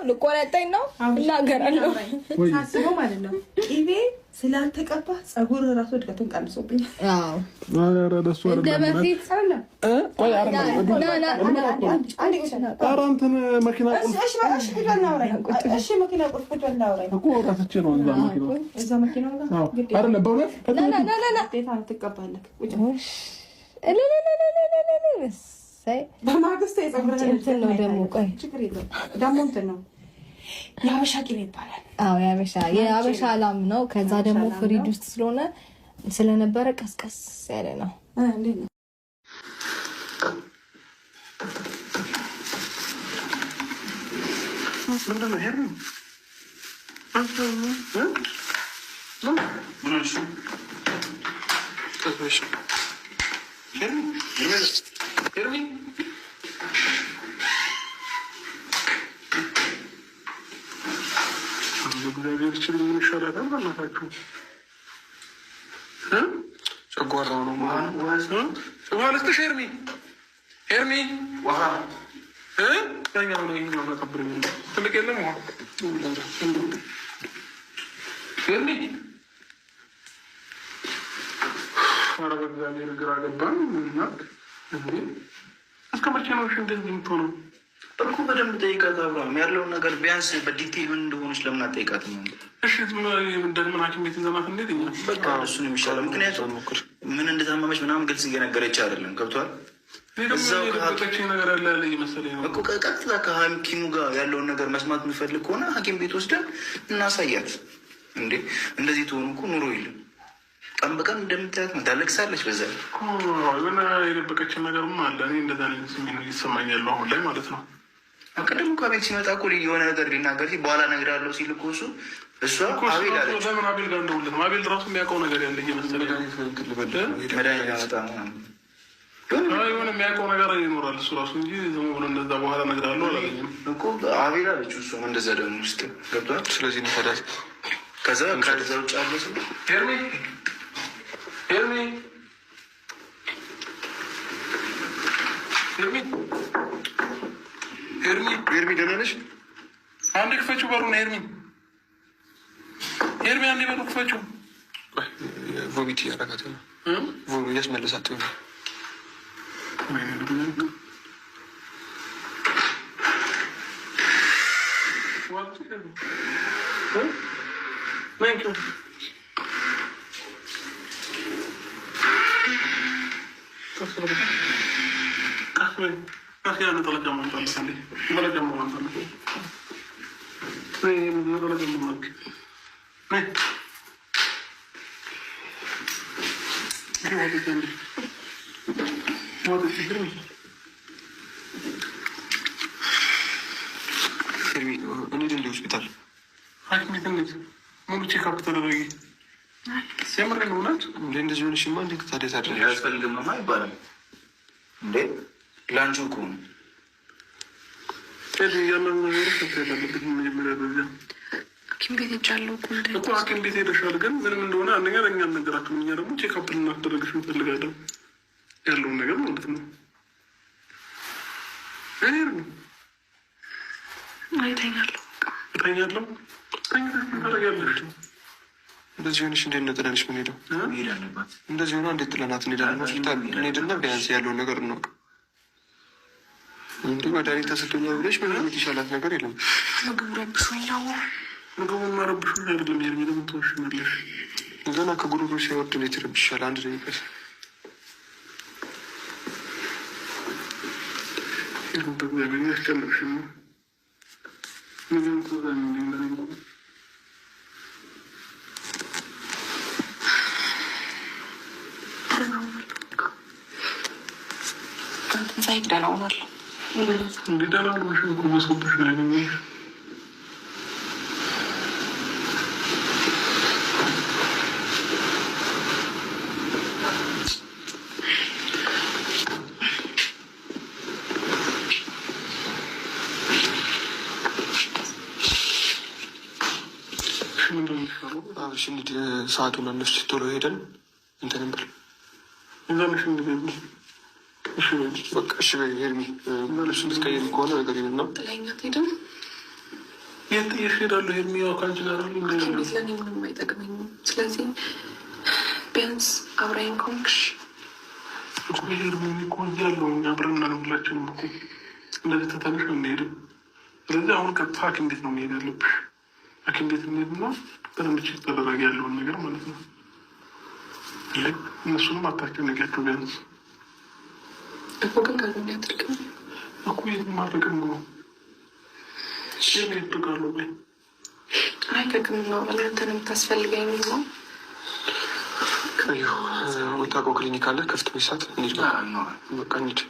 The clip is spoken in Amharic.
ልቆረጠኝ ነው እናገራለሁ። ሳስበው ማለት ነው ቅቤ ስላልተቀባ ጸጉር ራሱ እድገቱን ቀንሶብኛል። በማግስቱ የጸጉርህን ነው ደግሞ ቆይ ችግር የለውም ደግሞ እንትን ነው የሀበሻ ቅቤ ይባላል። አዎ የሀበሻ ላም ነው። ከዛ ደግሞ ፍሪጅ ውስጥ ስለሆነ ስለነበረ ቀስቀስ ያለ ነው። እንዴት ነው ምንድን ነው ሄርሚ እግዚአብሔር ይችል ምን ይሻላል? በእናታችሁ ጨጓራው ነው ውሃ ልስጥሽ ሄርሚ ውሃ ያኛው ነው ይኛው ነቀብር ትልቅ የለም ውሃ ሄርሚ ኧረ በእግዚአብሔር ግራ ገባን። እስከ መቼ ነው እንደዚህ የምትሆነው? እኮ በደንብ ጠይቃት አብርሃም ያለውን ነገር ቢያንስ በዲቴል ምን እንደሆነች ለምን አትጠይቃትም? እሺ እንደምን ሐኪም ቤት ይዘናት እንዴት እኛ በቃ እሱን የሚሻለው ምክንያቱም ምን እንደታመመች ምናምን ግልጽ እየነገረች አይደለም። ገብቷል? እዛው ነገር ያለ ያለ እየመሰለኝ ነው እኮ ቀጥታ ከሐኪሙ ጋር ያለውን ነገር መስማት የሚፈልግ ከሆነ ሐኪም ቤት ወስደን እናሳያት። እንዴ እንደዚህ ትሆኑ እኮ ኑሮ የለም። ቀን በቀን እንደምታያት ነው ታለቅሳለች። በዛ ሆነ የደበቀችን ነገርም አለ። እኔ እንደዛ ይሰማኛል አሁን ላይ ማለት ነው። ቅድም እኮ ቤት ሲመጣ እኮ የሆነ ነገር ሊናገር በኋላ እነግርሃለሁ ሲል እኮ እሷ አቤል አለች። ለምን አቤል ጋር እንደውለት ነው? አቤል ራሱ የሚያውቀው ነገር ያለ እየመሰለኝ መድኃኒት ያመጣ የሆነ የሚያውቀው ነገር ይኖራል እሱ ራሱ እንጂ ዝም ብሎ እንደዛ በኋላ እነግርሃለሁ አላለኝም እኮ አቤል አለችው። እሷም እንደዛ ደግሞ ውስጥ ገብቷል። ስለዚህ ነው ታዲያ ከዛ ከዛ ውጭ አለ ሰው ሄርሚ ደህና ነሽ? አንድ ክፈችው በሩን ሄርሚ አንድ በሩ ክፈችው። ቮሚት እያደረጋት ነው። እያስመለሳት ነው። እንሂድ ሆስፒታል ሐኪም ቤት እንሂድ። ሙሉ ቼክአፕ ተደረጊ። ሲያምር ነው ናት እንዴ? እንደዚህ ሆነሽማ እንዴ ታዲያ ታደርጊ አያስፈልግምማ አይባልም እንዴ? ላንቺ እኮ ነው ያለው ነገር ተፈለገበት። መጀመሪያ በዚያ ሐኪም ቤት ሄጃለሁ እኮ ሐኪም ቤት ሄደሻል። ግን ምንም እንደሆነ አንደኛ ለእኛ ነገራችሁ። እኛ ደግሞ ቼክአፕ ልናስደረግሽ እንፈልጋለን ያለውን ነገር ማለት ነው። እተኛለሁ ታደርጊያለሽ። እንደዚህ ሆነሽ እንዴት ነው ጥለንሽ ምን ሄደው እንደዚህ ሆነ እንዴት ጥለናት እንሄዳለን? ሆስፒታል እንሄድና ቢያንስ ያለውን ነገር እናውቅ። እንዲህ መድኃኒት ተሰጥቶኛል ብለሽ ምንም የተሻላት ነገር የለም። ምግቡ ረብሾኝ ነው። ምግቡን ረብሾኝ አይደለም። ሄርሚ ለምን ትወሽኛለሽ? ገና ከጉሮሮ ሲወርድ እንዴት ይረብሻል? አንድ ደቂቃ ያስጨነቅሽ ነው። ሳይክ ደህና ሆናለሁ። እንዴ ደህና ሆነሽ ጎበስኩብሽ ነው ያገኘሽ። እንሂድ። ሰዓቱን አነስች ቶሎ ሄደን እንትን እንበል። እዛነሽ እንዲ በቃ እሺ በይ ሄርሚ፣ መልሽ እንድትቀይሪ ከሆነ ነገር ይልና ጥለኸኝ አትሄድም? የት ጥዬሽ እሄዳለሁ ሄርሚ? ያው ከአንቺ ጋር ቤት ለእኔ ምንም አይጠቅመኝም። ስለዚህ ቢያንስ አብረኸኝ ከሆንክሽ ሄርሚ እኮ እዚህ ያለው አብረን እና ሁላችንም እኮ እንደዚህ ተተንሽ እንሄድም። ስለዚህ አሁን ቀጥታ ሐኪም ቤት ነው መሄድ ያለብሽ። ሐኪም ቤት እንሄድና በደንብ ቼክ ተደረገ ያለውን ነገር ማለት ነው። እነሱንም አታስጨንቂያቸው ቢያንስ እኮ ግን ከጎን ያድርግም እኮ የት ማድረግም ነው ይጠቃሉ ወይ? አይ ከሕክምና በላይ አንተን የምታስፈልገኝ ነው። የምታውቀው ክሊኒክ አለ ክፍት በሰዓት እንሂድ። በቃ እንሂድ።